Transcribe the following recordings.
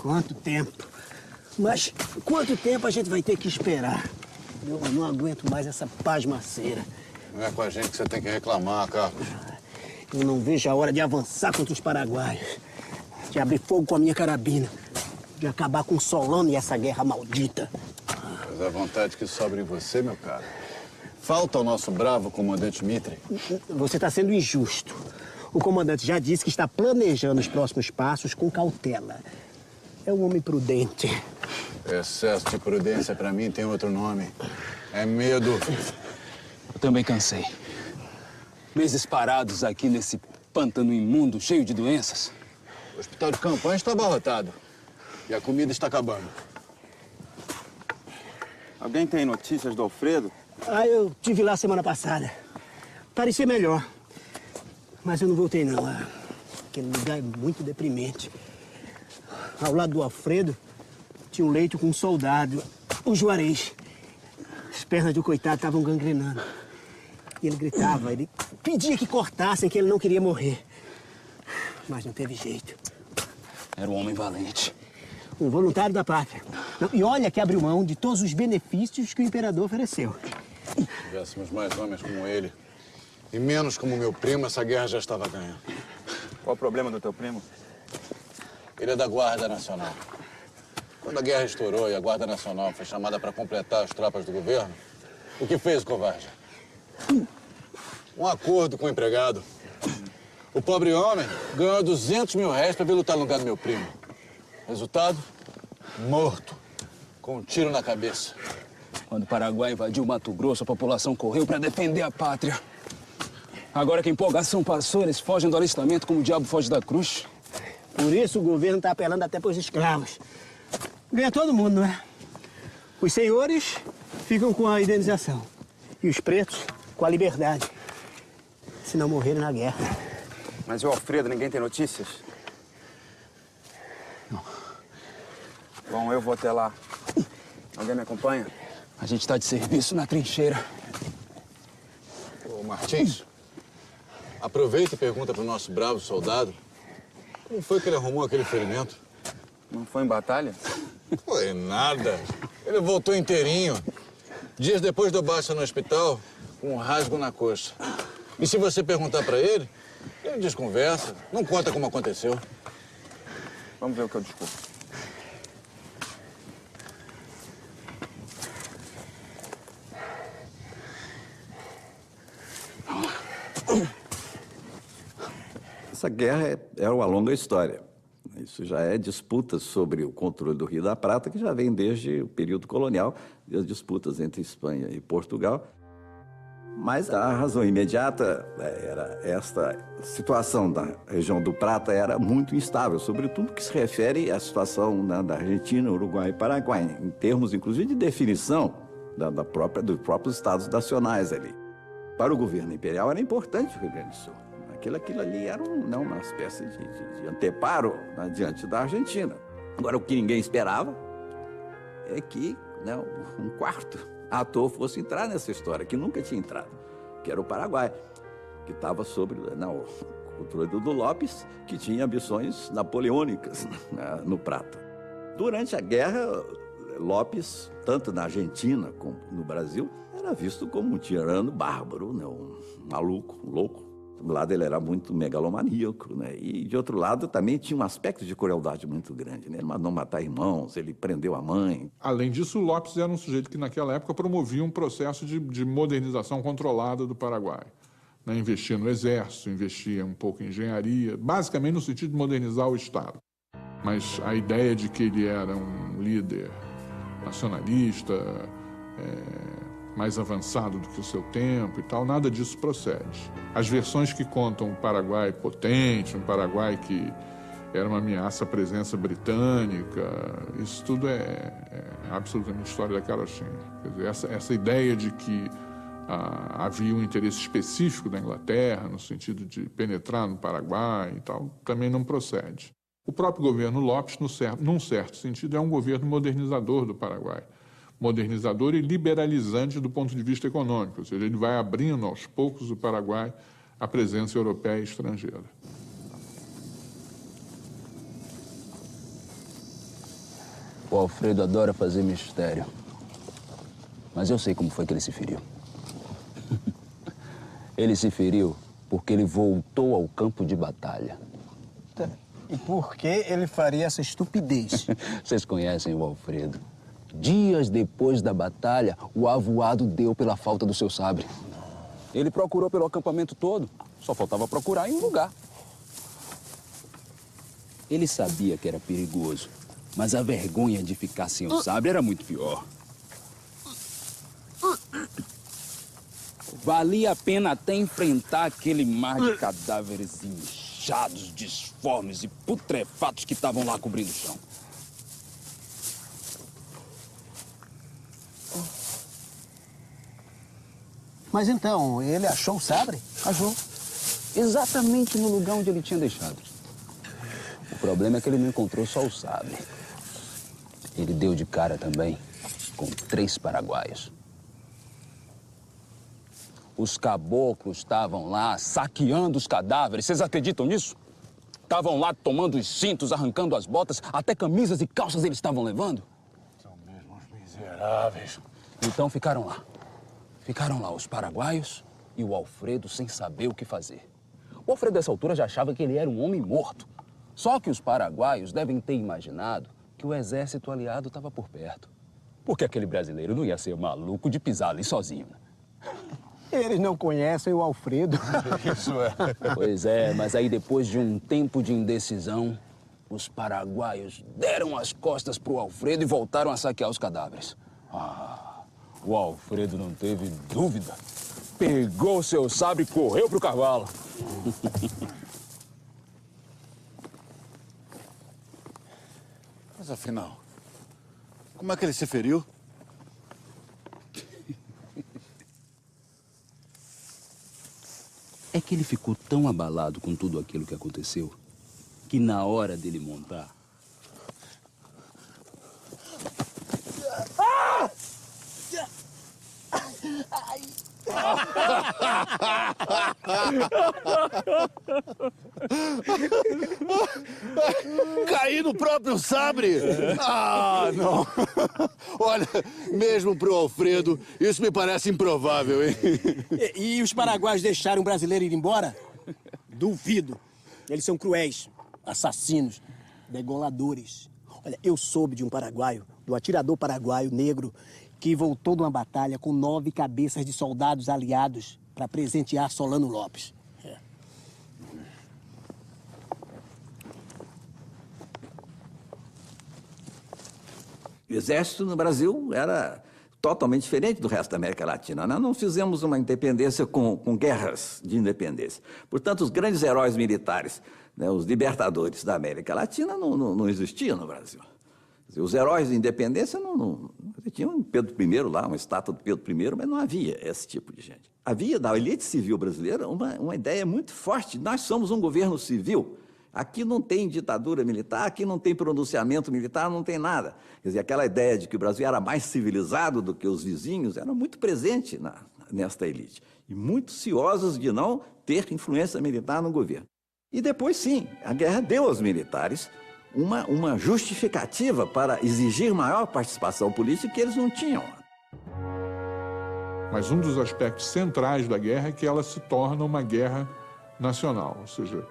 Quanto tempo? Mas quanto tempo a gente vai ter que esperar? Eu não aguento mais essa pasmaceira. Não é com a gente que você tem que reclamar, Carlos. Eu não vejo a hora de avançar contra os paraguaios. De abrir fogo com a minha carabina. De acabar com o Solano e essa guerra maldita. Mas a vontade que sobra em você, meu caro. Falta ao nosso bravo comandante Mitre. Você está sendo injusto. O comandante já disse que está planejando os próximos passos com cautela. É um homem prudente. Excesso de prudência, pra mim, tem outro nome. É medo. Eu também cansei. Meses parados aqui nesse pântano imundo, cheio de doenças. O hospital de campanha está abarrotado. E a comida está acabando. Alguém tem notícias do Alfredo? Eu tive lá semana passada. Parecia melhor. Mas eu não voltei, não. Aquele lugar é muito deprimente. Ao lado do Alfredo, tinha um leito com um soldado, o Juarez. As pernas do coitado estavam gangrenando. E ele gritava, ele pedia que cortassem, que ele não queria morrer. Mas não teve jeito. Era um homem valente. Um voluntário da pátria. E olha que abriu mão de todos os benefícios que o imperador ofereceu. Se tivéssemos mais homens como ele, e menos como meu primo, essa guerra já estava ganha. Qual o problema do teu primo? Ele é da Guarda Nacional. Quando a guerra estourou e a Guarda Nacional foi chamada para completar as tropas do governo, o que fez o covarde? Um acordo com o empregado. O pobre homem ganhou 200 mil réis para vir lutar no lugar do meu primo. Resultado? Morto. Com um tiro na cabeça. Quando o Paraguai invadiu o Mato Grosso, a população correu para defender a pátria. Agora que a empolgação passou, eles fogem do alistamento como o diabo foge da cruz. Por isso o governo está apelando até para os escravos. Ganha todo mundo, não é? Os senhores ficam com a indenização. E os pretos com a liberdade. Se não morrerem na guerra. Mas o Alfredo, ninguém tem notícias? Não. Bom, eu vou até lá. Alguém me acompanha? A gente está de serviço na trincheira. Ô, Martins, aproveita e pergunta pro nosso bravo soldado como foi que ele arrumou aquele ferimento. Não foi em batalha? Foi nada. Ele voltou inteirinho. Dias depois deu baixa no hospital, com um rasgo na coxa. E se você perguntar pra ele, ele desconversa, não conta como aconteceu. Vamos ver o que eu desculpo. Essa guerra é uma longa história. Isso já é disputas sobre o controle do Rio da Prata, que já vem desde o período colonial, as disputas entre Espanha e Portugal. Mas a razão imediata era esta situação da região do Prata era muito instável, sobretudo que se refere à situação da Argentina, Uruguai e Paraguai, em termos, inclusive, de definição dos próprios estados nacionais ali. Para o governo imperial era importante o Rio Grande do Sul. Aquilo ali era uma espécie de anteparo, né, diante da Argentina. Agora, o que ninguém esperava é que, né, um quarto ator fosse entrar nessa história, que nunca tinha entrado, que era o Paraguai, que estava sob o controle do Lopes, que tinha ambições napoleônicas, né, no Prata. Durante a guerra, Lopes, tanto na Argentina como no Brasil, era visto como um tirano bárbaro, né, um maluco, um louco. De um lado ele era muito megalomaníaco, né? E de outro lado também tinha um aspecto de crueldade muito grande, né? Ele mandou matar irmãos, ele prendeu a mãe. Além disso, o Lopes era um sujeito que naquela época promovia um processo de modernização controlada do Paraguai. Né? Investia no exército, investia um pouco em engenharia, basicamente no sentido de modernizar o Estado. Mas a ideia de que ele era um líder nacionalista, mais avançado do que o seu tempo e tal, nada disso procede. As versões que contam um Paraguai potente, um Paraguai que era uma ameaça à presença britânica, isso tudo é absolutamente história da carochinha. Quer dizer, essa ideia de que havia um interesse específico da Inglaterra, no sentido de penetrar no Paraguai e tal, também não procede. O próprio governo Lopes, num certo sentido, é um governo modernizador do Paraguai. Modernizador e liberalizante do ponto de vista econômico, ou seja, ele vai abrindo aos poucos o Paraguai à presença europeia e estrangeira. O Alfredo adora fazer mistério. Mas eu sei como foi que ele se feriu. Ele se feriu porque ele voltou ao campo de batalha. E por que ele faria essa estupidez? Vocês conhecem o Alfredo. Dias depois da batalha, o avoado deu pela falta do seu sabre. Ele procurou pelo acampamento todo. Só faltava procurar em um lugar. Ele sabia que era perigoso, mas a vergonha de ficar sem o sabre era muito pior. Valia a pena até enfrentar aquele mar de cadáveres inchados, disformes e putrefatos que estavam lá cobrindo o chão. Mas então, ele achou o sabre? Achou. Exatamente no lugar onde ele tinha deixado. O problema é que ele não encontrou só o sabre. Ele deu de cara também com 3 paraguaios. Os caboclos estavam lá saqueando os cadáveres. Vocês acreditam nisso? Estavam lá tomando os cintos, arrancando as botas, até camisas e calças eles estavam levando. São mesmo uns miseráveis. Então ficaram lá. Ficaram lá os paraguaios e o Alfredo sem saber o que fazer. O Alfredo, dessa altura, já achava que ele era um homem morto. Só que os paraguaios devem ter imaginado que o exército aliado estava por perto. Porque aquele brasileiro não ia ser maluco de pisar ali sozinho. Eles não conhecem o Alfredo. Isso é. Pois é, mas aí depois de um tempo de indecisão, os paraguaios deram as costas pro Alfredo e voltaram a saquear os cadáveres. O Alfredo não teve dúvida. Pegou seu sabre e correu pro cavalo. Mas afinal, como é que ele se feriu? É que ele ficou tão abalado com tudo aquilo que aconteceu que na hora dele montar... Caí no próprio sabre? Ah, não. Olha, mesmo pro Alfredo, isso me parece improvável, hein? E os paraguaios deixaram o brasileiro ir embora? Duvido. Eles são cruéis, assassinos, degoladores. Olha, eu soube de um paraguaio, do atirador paraguaio negro, que voltou de uma batalha com 9 cabeças de soldados aliados para presentear Solano Lopes. O exército no Brasil era totalmente diferente do resto da América Latina. Nós não fizemos uma independência com guerras de independência. Portanto, os grandes heróis militares, né, os libertadores da América Latina, não existiam no Brasil. Os heróis de independência tinha um Pedro I lá, uma estátua de Pedro I, mas não havia esse tipo de gente. Havia da elite civil brasileira uma ideia muito forte. Nós somos um governo civil. Aqui não tem ditadura militar, aqui não tem pronunciamento militar, não tem nada. Quer dizer, aquela ideia de que o Brasil era mais civilizado do que os vizinhos era muito presente nesta elite. E muito ciosos de não ter influência militar no governo. E depois, sim, a guerra deu aos militares uma justificativa para exigir maior participação política que eles não tinham. Mas um dos aspectos centrais da guerra é que ela se torna uma guerra nacional, ou seja,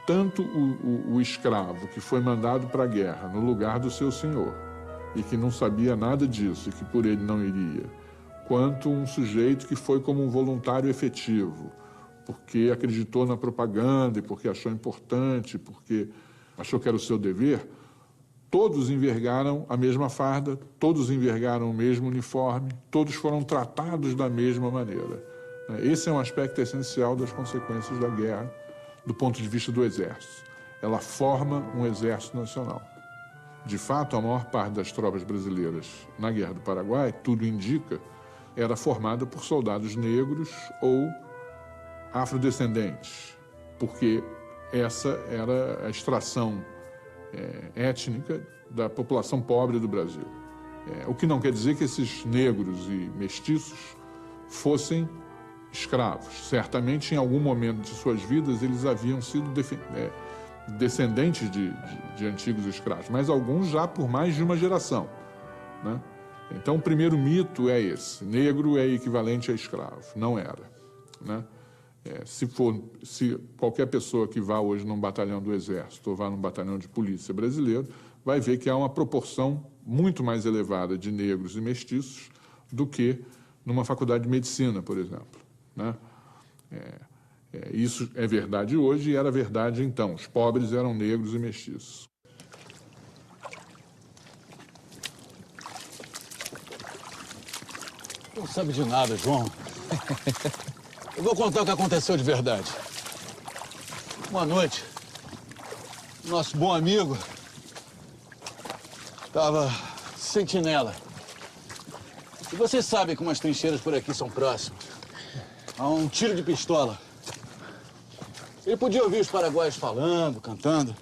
tanto o escravo que foi mandado para a guerra no lugar do seu senhor e que não sabia nada disso e que por ele não iria, quanto um sujeito que foi como um voluntário efetivo, porque acreditou na propaganda e porque achou importante, porque achou que era o seu dever, todos envergaram a mesma farda, todos envergaram o mesmo uniforme, todos foram tratados da mesma maneira. Esse é um aspecto essencial das consequências da guerra do ponto de vista do exército. Ela forma um exército nacional. De fato, a maior parte das tropas brasileiras na Guerra do Paraguai, tudo indica, era formada por soldados negros ou afrodescendentes, porque essa era a extração étnica da população pobre do Brasil. O que não quer dizer que esses negros e mestiços fossem escravos. Certamente, em algum momento de suas vidas, eles haviam sido descendentes de antigos escravos, mas alguns já por mais de uma geração, né? Então, o primeiro mito é esse: negro é equivalente a escravo. Não era, né? Se qualquer pessoa que vá hoje num batalhão do Exército ou vá num batalhão de polícia brasileiro, vai ver que há uma proporção muito mais elevada de negros e mestiços do que numa faculdade de medicina, por exemplo, né? Isso é verdade hoje e era verdade então. Os pobres eram negros e mestiços. Não sabe de nada, João. Eu vou contar o que aconteceu de verdade. Uma noite, nosso bom amigo estava sentinela. E vocês sabem como as trincheiras por aqui são próximas. Há um tiro de pistola. Ele podia ouvir os paraguaios falando, cantando.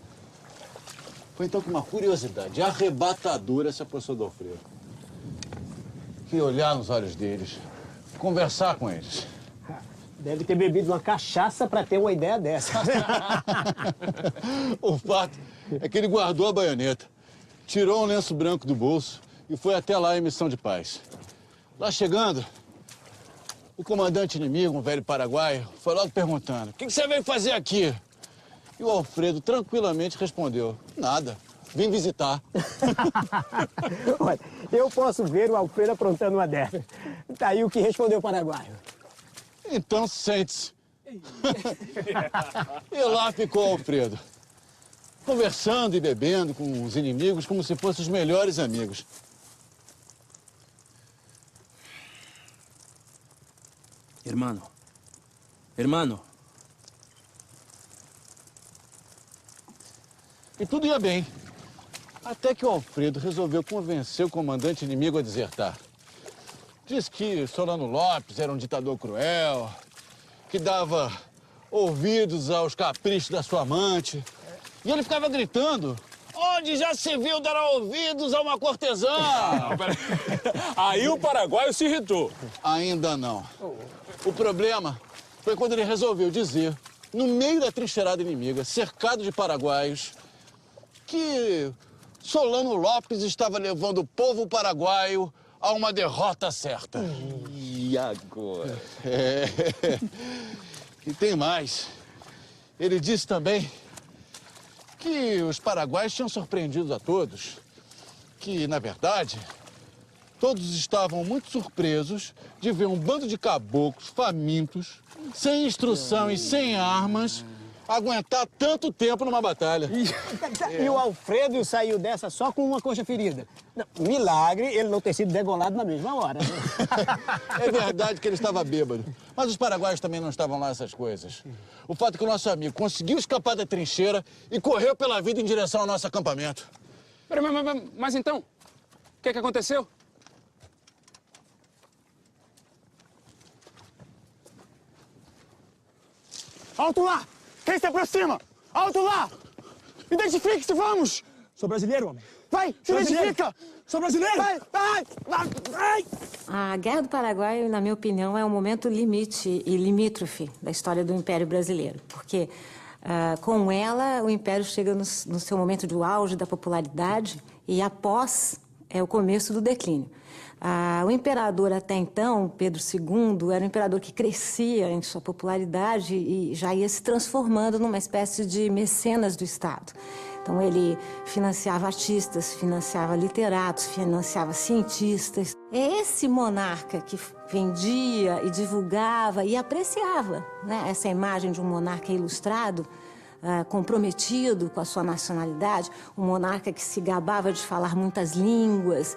Foi então que uma curiosidade arrebatadora se apossou do Alfredo. Queria olhar nos olhos deles, conversar com eles. Deve ter bebido uma cachaça para ter uma ideia dessa. O fato é que ele guardou a baioneta, tirou um lenço branco do bolso e foi até lá em missão de paz. Lá chegando, o comandante inimigo, um velho paraguaio, foi logo perguntando: "O que você veio fazer aqui?" E o Alfredo tranquilamente respondeu: "Nada, vim visitar." Olha, eu posso ver o Alfredo aprontando uma dessa. Tá aí o que respondeu o paraguaio. Então sente-se. E lá ficou o Alfredo, conversando e bebendo com os inimigos como se fossem os melhores amigos. Hermano. E tudo ia bem. Até que o Alfredo resolveu convencer o comandante inimigo a desertar. Diz que Solano Lopes era um ditador cruel, que dava ouvidos aos caprichos da sua amante. E ele ficava gritando: "Onde já se viu dar ouvidos a uma cortesã?" Aí o paraguaio se irritou. Ainda não. O problema foi quando ele resolveu dizer, no meio da trincheirada inimiga, cercado de paraguaios, que Solano Lopes estava levando o povo paraguaio a uma derrota certa. E agora? E tem mais. Ele disse também que os paraguaios tinham surpreendido a todos. Que, na verdade, todos estavam muito surpresos de ver um bando de caboclos famintos, sem instrução e sem armas, aguentar tanto tempo numa batalha. E o Alfredo saiu dessa só com uma coxa ferida. Não, milagre ele não ter sido degolado na mesma hora. Né? É verdade que ele estava bêbado, mas os paraguaios também não estavam lá essas coisas. O fato é que o nosso amigo conseguiu escapar da trincheira e correu pela vida em direção ao nosso acampamento. Mas então, o que aconteceu? Alto lá! Quem se aproxima? Alto lá! Identifique-se, vamos! Sou brasileiro, homem. Vai, se identifica! Sou brasileiro! Vai! A Guerra do Paraguai, na minha opinião, é um momento limite e limítrofe da história do Império Brasileiro, porque com ela o Império chega no seu momento de auge da popularidade e após é o começo do declínio. O imperador até então, Pedro II, era um imperador que crescia em sua popularidade e já ia se transformando numa espécie de mecenas do Estado. Então ele financiava artistas, financiava literatos, financiava cientistas. É esse monarca que vendia e divulgava e apreciava, né, essa imagem de um monarca ilustrado, comprometido com a sua nacionalidade, um monarca que se gabava de falar muitas línguas,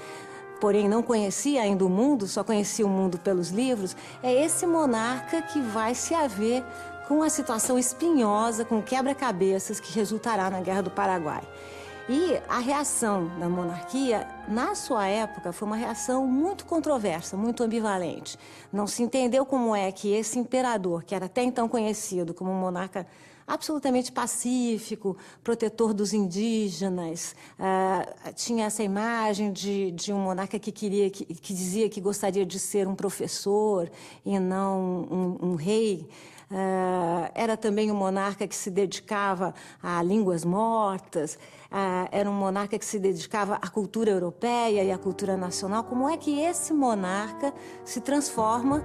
porém não conhecia ainda o mundo, só conhecia o mundo pelos livros. É esse monarca que vai se haver com a situação espinhosa, com quebra-cabeças que resultará na Guerra do Paraguai. E a reação da monarquia, na sua época, foi uma reação muito controversa, muito ambivalente. Não se entendeu como é que esse imperador, que era até então conhecido como um monarca absolutamente pacífico, protetor dos indígenas. Tinha essa imagem de um monarca que dizia que gostaria de ser um professor e não um rei. Era também um monarca que se dedicava a línguas mortas, era um monarca que se dedicava à cultura europeia e à cultura nacional. Como é que esse monarca se transforma,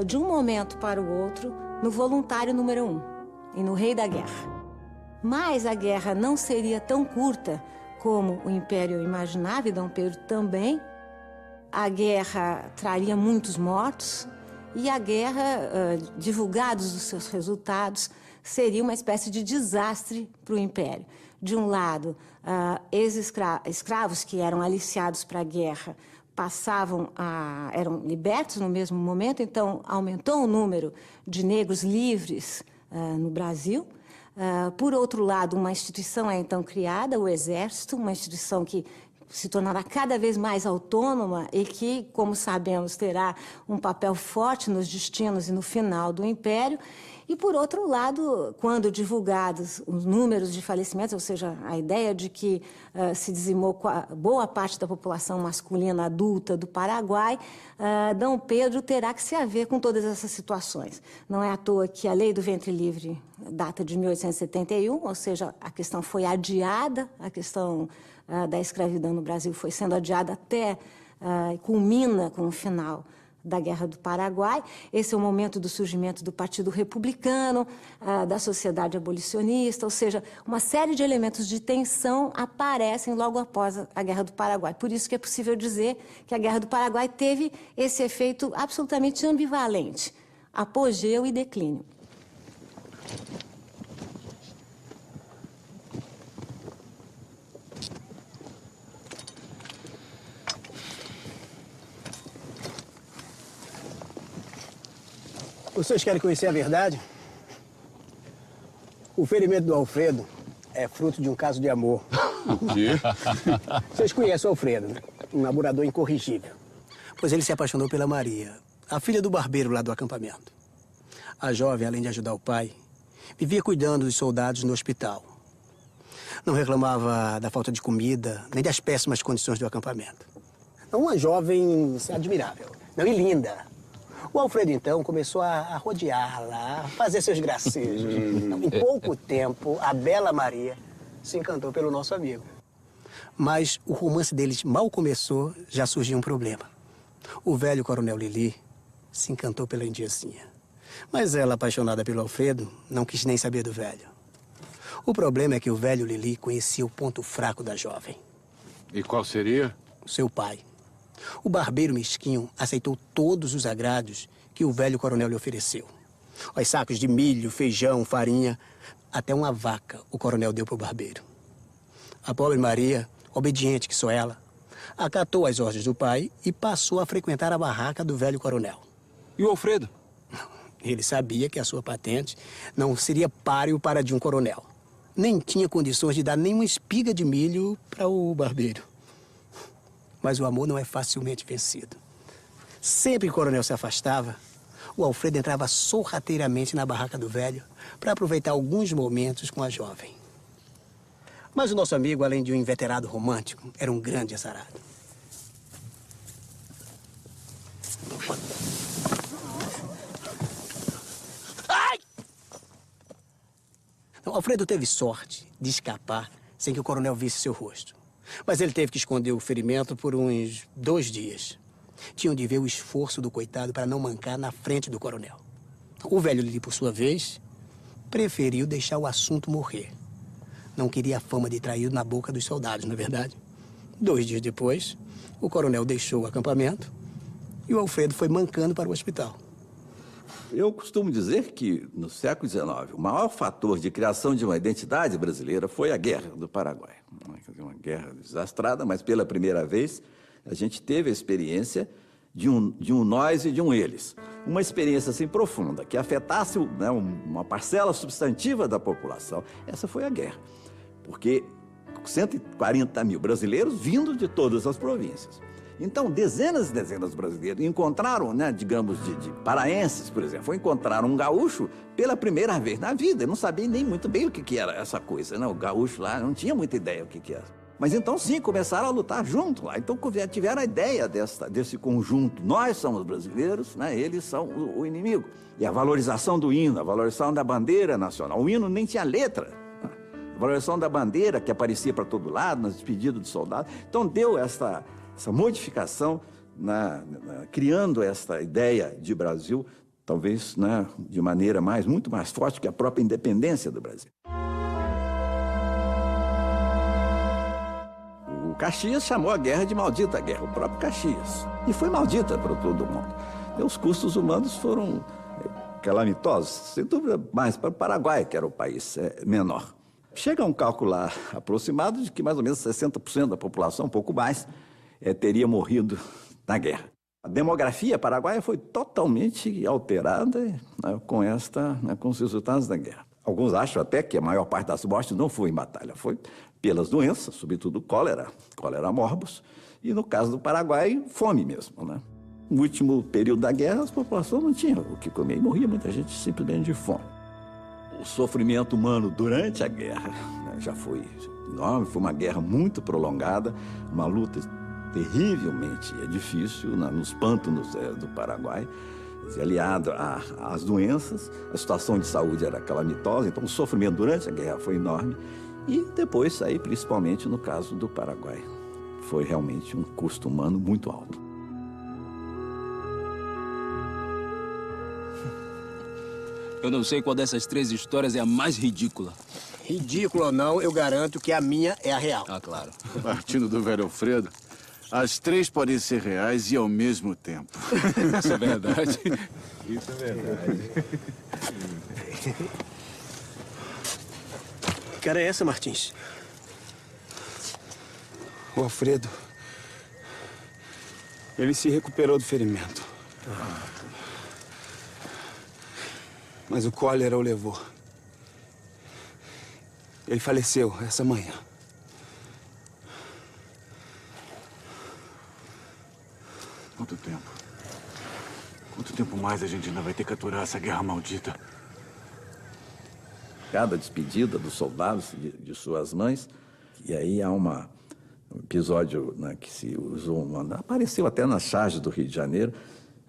de um momento para o outro, no voluntário número 1 e no rei da guerra? Mas a guerra não seria tão curta como o Império imaginava, e Dom Pedro também. A guerra traria muitos mortos, e a guerra, divulgados os seus resultados, seria uma espécie de desastre para o Império. De um lado, ex-escravos que eram aliciados para a guerra eram libertos no mesmo momento, então aumentou o número de negros livres no Brasil. Por outro lado, uma instituição é então criada, o Exército, uma instituição que se tornará cada vez mais autônoma e que, como sabemos, terá um papel forte nos destinos e no final do Império. E, por outro lado, quando divulgados os números de falecimentos, ou seja, a ideia de que se dizimou boa parte da população masculina adulta do Paraguai, Dom Pedro terá que se haver com todas essas situações. Não é à toa que a Lei do Ventre Livre data de 1871, ou seja, a questão foi adiada, a questão da escravidão no Brasil foi sendo adiada até culmina com o final da Guerra do Paraguai. Esse é o momento do surgimento do Partido Republicano, da sociedade abolicionista, ou seja, uma série de elementos de tensão aparecem logo após a Guerra do Paraguai. Por isso que é possível dizer que a Guerra do Paraguai teve esse efeito absolutamente ambivalente, apogeu e declínio. Vocês querem conhecer a verdade? O ferimento do Alfredo é fruto de um caso de amor. O quê? Vocês conhecem o Alfredo, né? Um namorador incorrigível. Pois ele se apaixonou pela Maria, a filha do barbeiro lá do acampamento. A jovem, além de ajudar o pai, vivia cuidando dos soldados no hospital. Não reclamava da falta de comida, nem das péssimas condições do acampamento. Uma jovem admirável, não, e linda. O Alfredo, então, começou a rodeá-la, a fazer seus gracejos. Em pouco tempo, a bela Maria se encantou pelo nosso amigo. Mas o romance deles mal começou, já surgiu um problema. O velho coronel Lili se encantou pela indiacinha. Mas ela, apaixonada pelo Alfredo, não quis nem saber do velho. O problema é que o velho Lili conhecia o ponto fraco da jovem. E qual seria? O seu pai. O barbeiro mesquinho aceitou todos os agrados que o velho coronel lhe ofereceu. Os sacos de milho, feijão, farinha, até uma vaca o coronel deu para o barbeiro. A pobre Maria, obediente que só ela, acatou as ordens do pai e passou a frequentar a barraca do velho coronel. E o Alfredo? Ele sabia que a sua patente não seria páreo para a de um coronel. Nem tinha condições de dar nenhuma espiga de milho para o barbeiro. Mas o amor não é facilmente vencido. Sempre que o coronel se afastava, o Alfredo entrava sorrateiramente na barraca do velho para aproveitar alguns momentos com a jovem. Mas o nosso amigo, além de um inveterado romântico, era um grande azarado. Ai! Então, Alfredo teve sorte de escapar sem que o coronel visse seu rosto. Mas ele teve que esconder o ferimento por uns 2 dias. Tinham de ver o esforço do coitado para não mancar na frente do coronel. O velho Lili, por sua vez, preferiu deixar o assunto morrer. Não queria a fama de traído na boca dos soldados, não é verdade? 2 dias depois, o coronel deixou o acampamento e o Alfredo foi mancando para o hospital. Eu costumo dizer que, no século XIX, o maior fator de criação de uma identidade brasileira foi a Guerra do Paraguai. Uma guerra desastrada, mas pela primeira vez a gente teve a experiência de um nós e de um eles. Uma experiência assim profunda, que afetasse uma parcela substantiva da população. Essa foi a guerra. Porque 140 mil brasileiros vindo de todas as províncias. Então, dezenas e dezenas de brasileiros encontraram, né, digamos, de paraenses, por exemplo, encontraram um gaúcho pela primeira vez na vida. Eu não sabia nem muito bem o que era essa coisa, né? O gaúcho lá não tinha muita ideia o que era. Mas então, sim, começaram a lutar junto lá. Então, tiveram a ideia desse conjunto. Nós somos brasileiros, né? Eles são o inimigo. E a valorização do hino, a valorização da bandeira nacional. O hino nem tinha letra. A valorização da bandeira, que aparecia para todo lado, nas despedidas de soldados. Então, deu essa modificação, criando essa ideia de Brasil, talvez, né, de maneira muito mais forte que a própria independência do Brasil. O Caxias chamou a guerra de maldita guerra, o próprio Caxias. E foi maldita para todo mundo. E os custos humanos foram calamitosos, sem dúvida, mais para o Paraguai, que era o país menor. Chega a um cálculo lá aproximado de que mais ou menos 60% da população, um pouco mais, teria morrido na guerra. A demografia paraguaia foi totalmente alterada, né, com os resultados da guerra. Alguns acham até que a maior parte das mortes não foi em batalha, foi pelas doenças, sobretudo cólera morbus, e no caso do Paraguai, fome mesmo, né? No último período da guerra, a população não tinha o que comer e morria muita gente simplesmente de fome. O sofrimento humano durante a guerra, né, já foi enorme, foi uma guerra muito prolongada, uma luta terrivelmente difícil nos pântanos do Paraguai, aliado às doenças, a situação de saúde era calamitosa, então o sofrimento durante a guerra foi enorme e depois aí, principalmente no caso do Paraguai, foi realmente um custo humano muito alto. Eu não sei qual dessas três histórias é a mais ridícula. Ridículo ou não, eu garanto que a minha é a real. Ah, claro. Partindo do velho Alfredo, as três podem ser reais e ao mesmo tempo. Isso é verdade. Isso é verdade. Que cara é essa, Martins? O Alfredo. Ele se recuperou do ferimento. Mas o cólera o levou. Ele faleceu essa manhã. Quanto tempo? Quanto tempo mais a gente ainda vai ter que aturar essa guerra maldita? Cada despedida dos soldados de suas mães, e aí há um episódio, né, que se usou, apareceu até nas charges do Rio de Janeiro,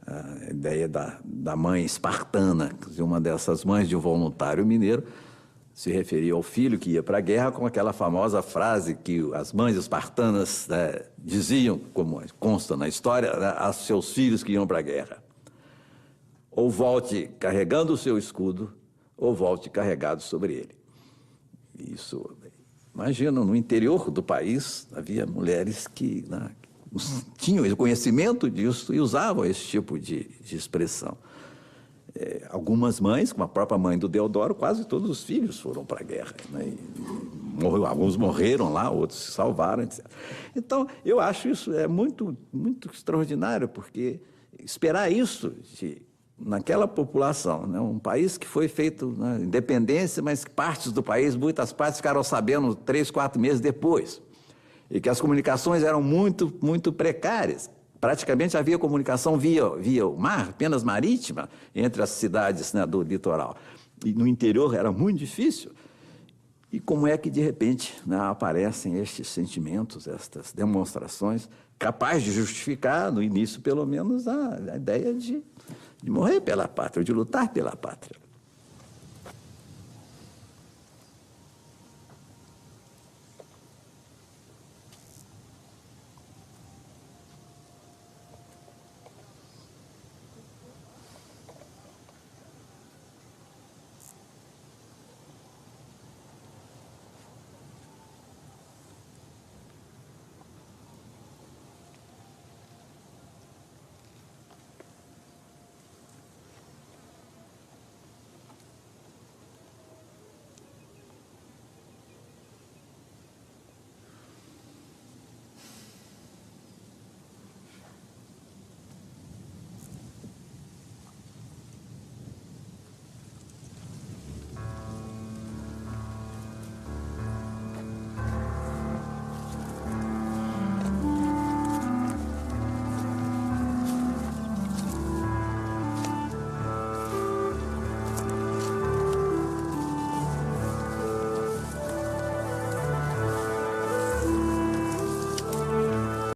a ideia da mãe espartana, uma dessas mães de um voluntário mineiro, se referia ao filho que ia para a guerra com aquela famosa frase que as mães espartanas, né, diziam, como consta na história, né, aos seus filhos que iam para a guerra: ou volte carregando o seu escudo, ou volte carregado sobre ele. Isso, imagina, no interior do país havia mulheres que, né, tinham conhecimento disso e usavam esse tipo de expressão. Algumas mães, como a própria mãe do Deodoro, quase todos os filhos foram para a guerra, né? Alguns morreram lá, outros se salvaram, etc. Então, eu acho isso muito, muito extraordinário, porque esperar isso naquela população, né? Um país que foi feito na independência, mas que partes do país, muitas partes ficaram sabendo 3, 4 meses depois. E que as comunicações eram muito, muito precárias. Praticamente havia comunicação via o mar, apenas marítima, entre as cidades, né, do litoral. E no interior era muito difícil. E como é que, de repente, né, aparecem estes sentimentos, estas demonstrações, capazes de justificar, no início, pelo menos, a ideia de morrer pela pátria, de lutar pela pátria.